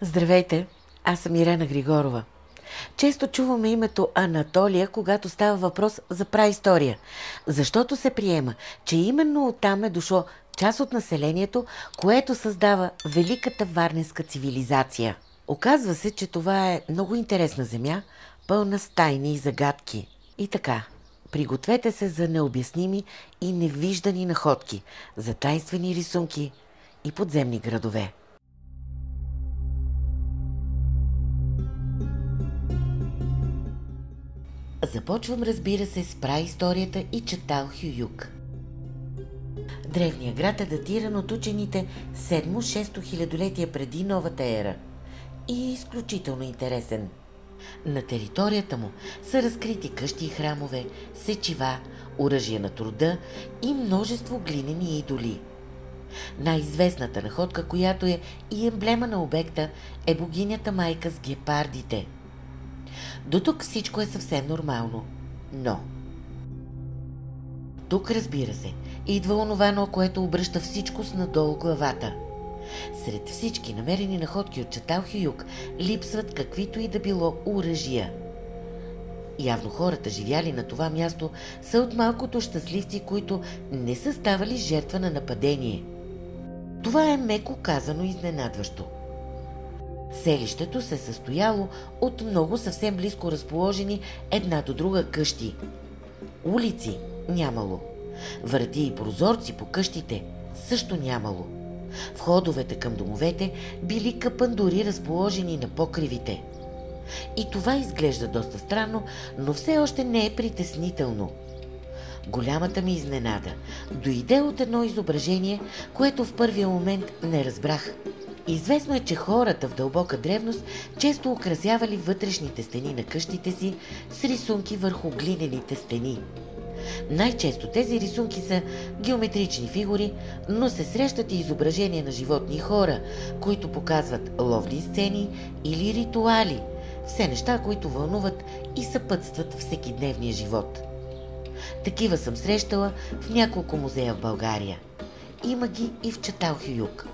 Здравейте, аз съм Ирена Григорова. Често чуваме името Анатолия, когато става въпрос за праистория, защото се приема, че именно оттам е дошло част от населението, което създава великата варненска цивилизация. Оказва се, че това е много интересна земя, пълна с тайни и загадки. И така, пригответе се за необясними и невиждани находки, за тайнствени рисунки и подземни градове. Започвам, разбира се, с праисторията и Чатал Хююк. Древният град е датиран от учените 7-6 хилядолетие преди новата ера и е изключително интересен. На територията му са разкрити къщи и храмове, сечива, оръжия на труда и множество глинени идоли. Най-известната находка, която е и емблема на обекта, е богинята майка с гепардите. До тук всичко е съвсем нормално, но тук, разбира се, идва онова, но което обръща всичко с надолу главата. Сред всички намерени находки от Чатал Хююк липсват каквито и да било оръжия. Явно хората, живяли на това място, са от малкото щастливци, които не са ставали жертва на нападение. Това е меко казано изненадващо. Селището се състояло от много съвсем близко разположени една до друга къщи. Улици нямало. Врати и прозорци по къщите също нямало. Входовете към домовете били капандори, разположени на покривите. И това изглежда доста странно, но все още не е притеснително. Голямата ми изненада дойде от едно изображение, което в първия момент не разбрах. Известно е, че хората в дълбока древност често украсявали вътрешните стени на къщите си с рисунки върху глинените стени. Най-често тези рисунки са геометрични фигури, но се срещат и изображения на животни и хора, които показват ловни сцени или ритуали, все неща, които вълнуват и съпътстват всекидневния живот. Такива съм срещала в няколко музея в България. Има ги и в Чатал Хююк.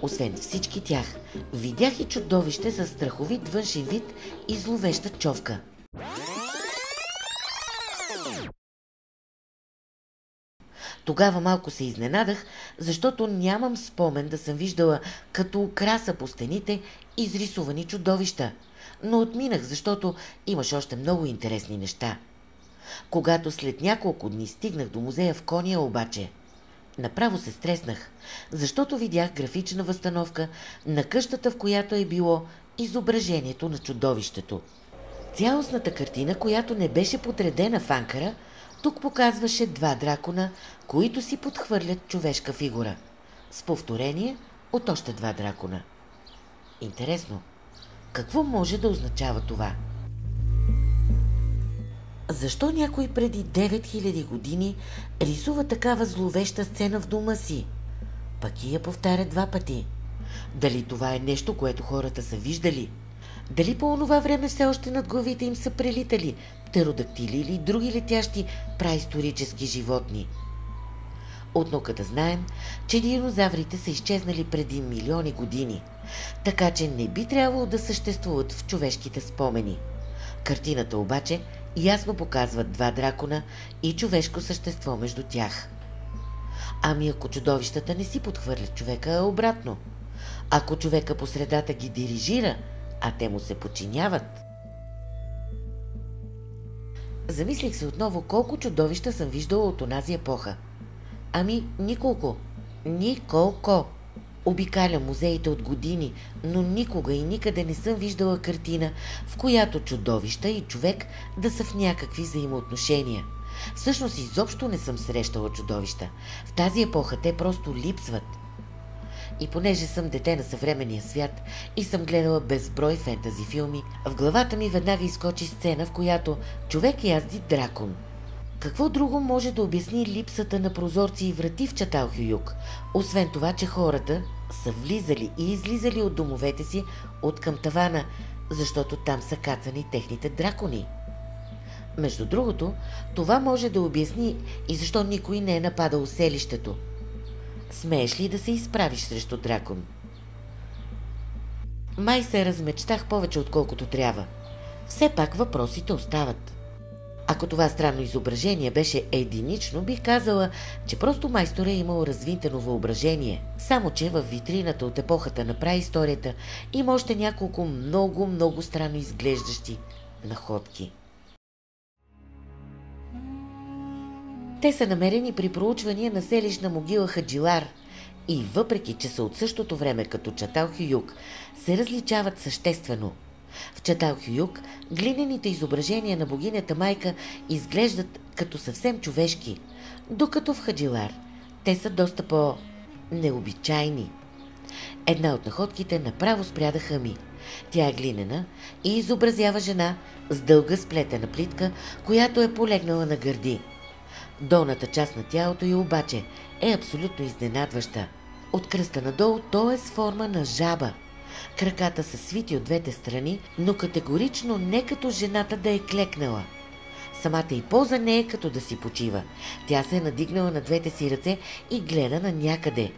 Освен всички тях, видях и чудовище със страховит външен вид и зловеща човка. Тогава малко се изненадах, защото нямам спомен да съм виждала като украса по стените изрисувани чудовища, но отминах, защото имаш още много интересни неща. Когато след няколко дни стигнах до музея в Кония обаче, направо се стреснах, защото видях графична възстановка на къщата, в която е било изображението на чудовището. Цялостната картина, която не беше подредена в Анкара, тук показваше два дракона, които си подхвърлят човешка фигура, с повторение от още два дракона. Интересно, какво може да означава това? Защо някой преди 9000 години рисува такава зловеща сцена в дома си? Пък и я повтаря два пъти. Дали това е нещо, което хората са виждали? Дали по онова време все още над главите им са прелитали птеродактили или други летящи праисторически животни? От науката знаем, че динозаврите са изчезнали преди милиони години, така че не би трябвало да съществуват в човешките спомени. Картината обаче ясно показва два дракона и човешко същество между тях. Ами ако чудовищата не си подхвърлят човека, а обратно? Ако човека по средата ги дирижира, а те му се подчиняват? Замислих се отново колко чудовища съм виждала от онази епоха. Ами николко. Николко. Обикалям музеите от години, но никога и никъде не съм виждала картина, в която чудовища и човек да са в някакви взаимоотношения. Всъщност изобщо не съм срещала чудовища. В тази епоха те просто липсват. И понеже съм дете на съвременния свят и съм гледала безброй фентази филми, в главата ми веднага изкочи сцена, в която човек язди дракон. Какво друго може да обясни липсата на прозорци и врати в Чатал Хююк, освен това, че хората са влизали и излизали от домовете си от към тавана, защото там са кацани техните дракони? Между другото, това може да обясни и защо никой не е нападал селището. Смееш ли да се изправиш срещу дракон? Май се размечтах повече отколкото трябва. Все пак въпросите остават. Ако това странно изображение беше единично, бих казала, че просто майстор е имал развинтено въображение. Само че във витрината от епохата на праисторията има още няколко много странно изглеждащи находки. Те са намерени при проучвания на селищна могила Хаджилар и въпреки, че са от същото време като Чаталхююк, се различават съществено. В Чаталхююк глинените изображения на богинята майка изглеждат като съвсем човешки, докато в Хаджилар те са доста по-необичайни. Една от находките направо спря да хъми. Тя е глинена и изобразява жена с дълга сплетена плитка, която е полегнала на гърди. Долната част на тялото й обаче е абсолютно изненадваща. От кръста надолу то е с форма на жаба. Краката са свити от двете страни, но категорично не като жената да е клекнала. Самата и поза не е като да си почива. Тя се е надигнала на двете си ръце и гледа на някъде.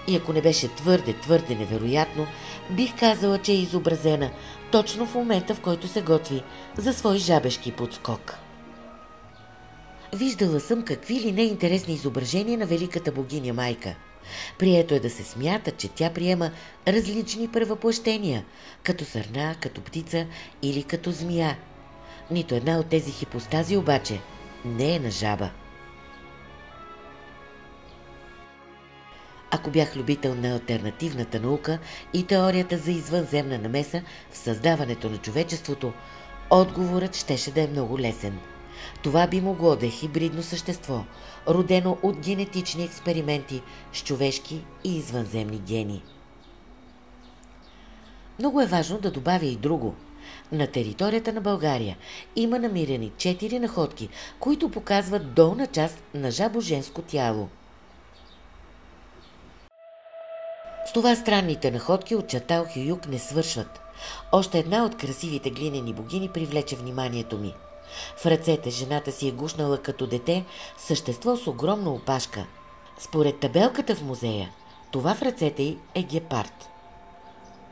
И ако не беше твърде невероятно, бих казала, че е изобразена точно в момента, в който се готви за свой жабешки подскок. Виждала съм какви ли не интересни изображения на великата богиня майка. Прието е да се смята, че тя приема различни превъплъщения, като сърна, като птица или като змия. Нито една от тези хипостази обаче не е на жаба. Ако бях любител на алтернативната наука и теорията за извънземна намеса в създаването на човечеството, отговорът щеше да е много лесен. Това би могло да е хибридно същество, родено от генетични експерименти с човешки и извънземни гени. Много е важно да добавя и друго. На територията на България има намирани 4 находки, които показват долна част на жабо-женско тяло. С това странните находки от Чаталхююк не свършват. Още една от красивите глинени богини привлече вниманието ми. В ръцете жената си е гушнала като дете същество с огромна опашка. Според табелката в музея, това в ръцете й е гепард.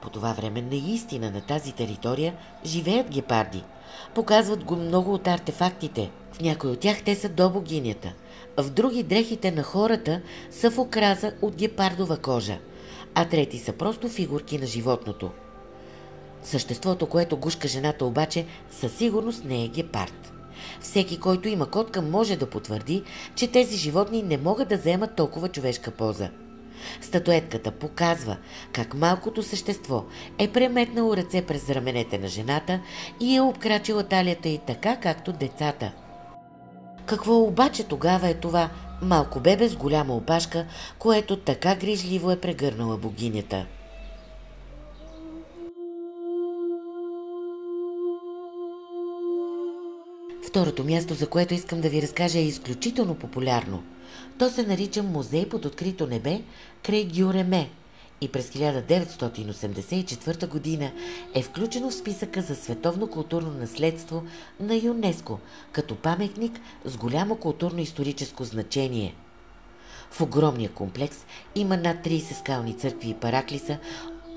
По това време наистина на тази територия живеят гепарди. Показват го много от артефактите. В някои от тях те са до богинята. В други дрехите на хората са в окраса от гепардова кожа, а трети са просто фигурки на животното. Съществото, което гушка жената обаче, със сигурност не е гепард. Всеки, който има котка, може да потвърди, че тези животни не могат да заемат толкова човешка поза. Статуетката показва как малкото същество е преметнало ръце през раменете на жената и е обкрачила талията й така, както децата. Какво обаче тогава е това малко бебе с голяма опашка, което така грижливо е прегърнала богинята? Второто място, за което искам да ви разкажа, е изключително популярно. То се нарича Музей под открито небе край Гюреме и през 1984 година е включено в списъка за световно културно наследство на ЮНЕСКО като паметник с голямо културно-историческо значение. В огромния комплекс има над 30 скални църкви и параклиса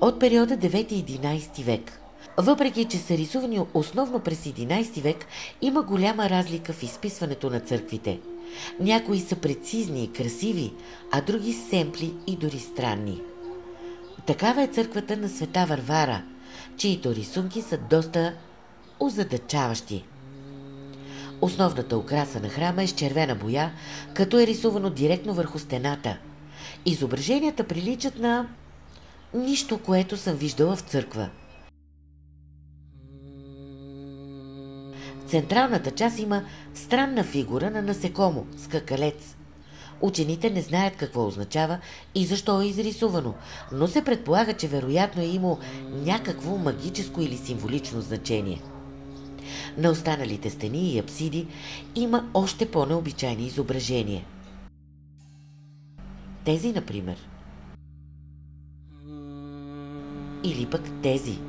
от периода 9-11 век. Въпреки че са рисувани основно през 11 век, има голяма разлика в изписването на църквите. Някои са прецизни и красиви, а други семпли и дори странни. Такава е църквата на Света Варвара, чието рисунки са доста озадачаващи. Основната украса на храма е с червена боя, като е рисувано директно върху стената. Изображенията приличат на нищо, което съм виждала в църква. В централната част има странна фигура на насекомо, скакалец. Учените не знаят какво означава и защо е изрисувано, но се предполага, че вероятно е имало някакво магическо или символично значение. На останалите стени и апсиди има още по-необичайни изображения. Тези, например. Или пък тези.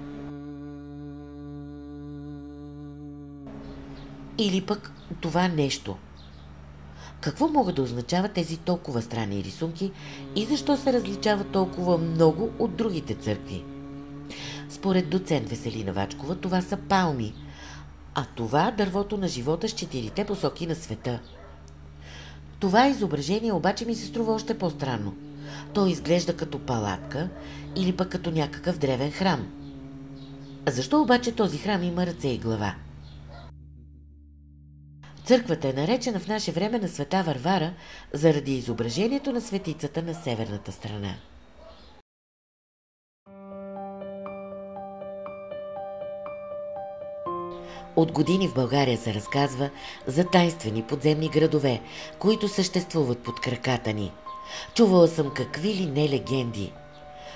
Или пък това нещо. Какво могат да означават тези толкова странни рисунки и защо се различават толкова много от другите църкви? Според доцент Веселина Вачкова това са палми, а това дървото на живота с 4-те посоки на света. Това изображение обаче ми се струва още по-странно. То изглежда като палатка или пък като някакъв древен храм. А защо обаче този храм има ръце и глава? Църквата е наречена в наше време на Света Варвара заради изображението на светицата на северната страна. От години в България се разказва за тайнствени подземни градове, които съществуват под краката ни. Чувала съм какви ли не легенди.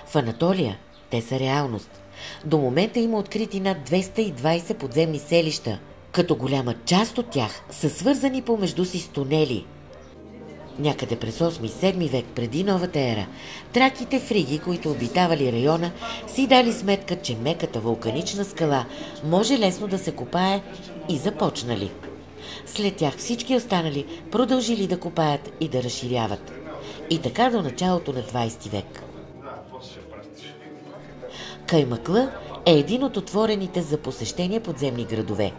В Анатолия те са реалност. До момента има открити над 220 подземни селища, като голяма част от тях са свързани помежду си с тунели. Някъде през 8-7 век преди новата ера, траките фриги, които обитавали района, си дали сметка, че меката вулканична скала може лесно да се копае и започнали. След тях всички останали продължили да копаят и да разширяват. И така до началото на 20 век. Каймакла е един от отворените за посещение подземни градове.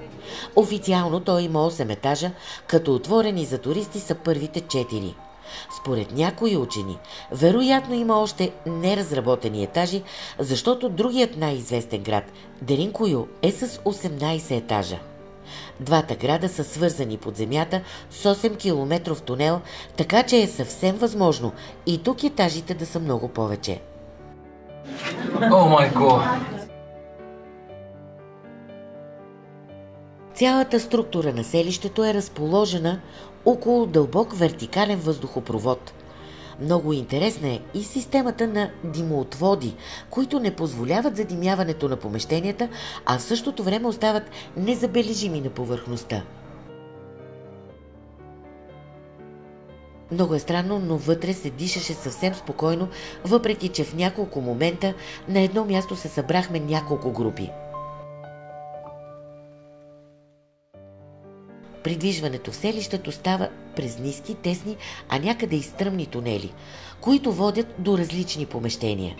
Официално той има 8 етажа, като отворени за туристи са първите 4. Според някои учени, вероятно има още неразработени етажи, защото другият най-известен град, Деринкую, е с 18 етажа. Двата града са свързани под земята с 8 километров тунел, така че е съвсем възможно и тук етажите да са много повече. О май гот! Цялата структура на селището е разположена около дълбок вертикален въздухопровод. Много интересна е и системата на димоотводи, които не позволяват задимяването на помещенията, а в същото време остават незабележими на повърхността. Много е странно, но вътре се дишаше съвсем спокойно, въпреки че в няколко момента на едно място се събрахме няколко групи. Придвижването в селището става през ниски, тесни, а някъде и стръмни тунели, които водят до различни помещения.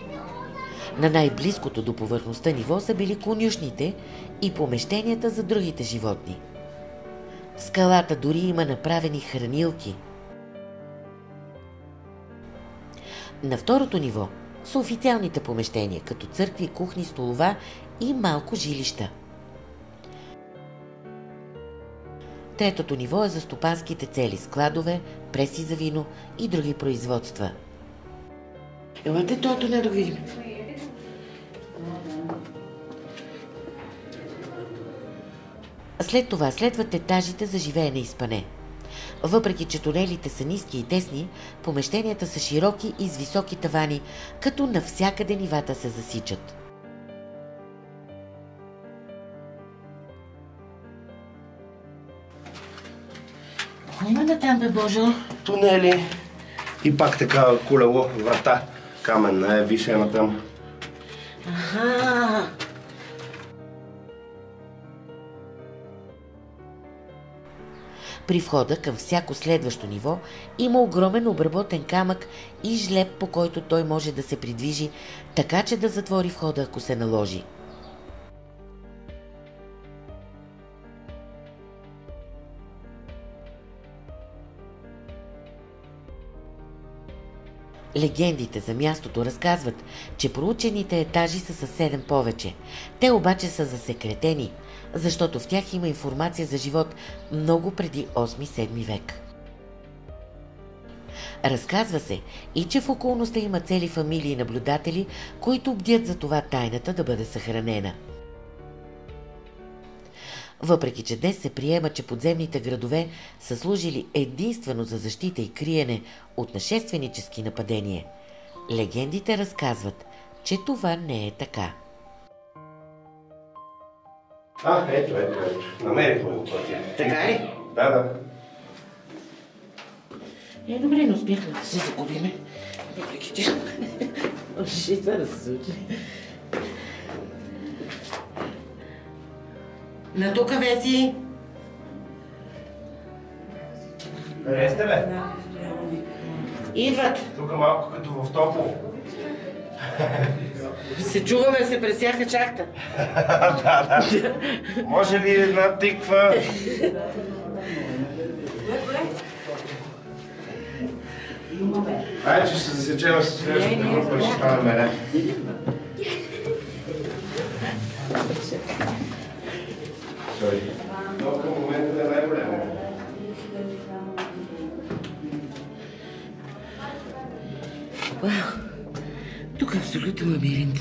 На най-близкото до повърхността ниво са били конюшните и помещенията за другите животни. В скалата дори има направени хранилки. На второто ниво са официалните помещения, като църкви, кухни, столова и малко жилища. Третото ниво е за стопанските цели – складове, преси за вино и други производства. Елате тото не да видим. След това следват етажите за живеене и спане. Въпреки че тунелите са ниски и тесни, помещенията са широки и с високи тавани, като навсякъде нивата се засичат. Има да там, бе, Божо? Тунели и пак така кулело, врата каменна е вишена там. Аха! При входа към всяко следващо ниво има огромен обработен камък и жлеб, по който той може да се придвижи, така че да затвори входа, ако се наложи. Легендите за мястото разказват, че проучените етажи са със 7 повече. Те обаче са засекретени, защото в тях има информация за живот много преди 8-7 век. Разказва се и че в околността има цели фамилии наблюдатели, които бдят за това тайната да бъде съхранена. Въпреки че днес се приема, че подземните градове са служили единствено за защита и криене от нашественически нападения, легендите разказват, че това не е така. Ето. Намерихме го пътя. Така ли? Да. Добре, не успяхме да се загубиме. Въпреки че... Ще това да се случи. На тука, Веси! Къде сте, бе? Идват! Тук малко като в топло. Се чуваме, се пресяха чакта. Да. Може ли една тиква? Айде, че ще се засечем с следващата група и ще стане мене. Но към момента е най-голямо. Вау! Тук е абсолютно лабиринт.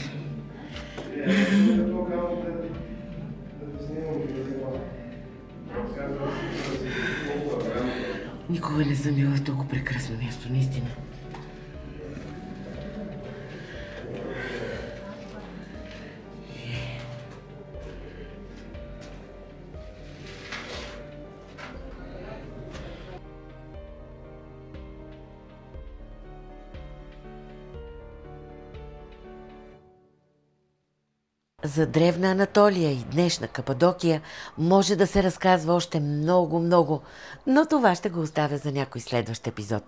Никога не съм била в толкова прекрасно място, наистина. За древна Анатолия и днешна Кападокия може да се разказва още много, но това ще го оставя за някой следващ епизод.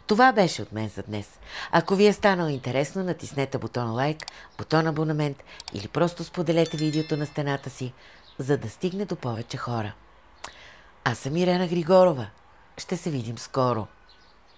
Това беше от мен за днес. Ако ви е станало интересно, натиснете бутона лайк, бутон абонамент или просто споделете видеото на стената си, за да стигне до повече хора. Аз съм Ирена Григорова. Ще се видим скоро.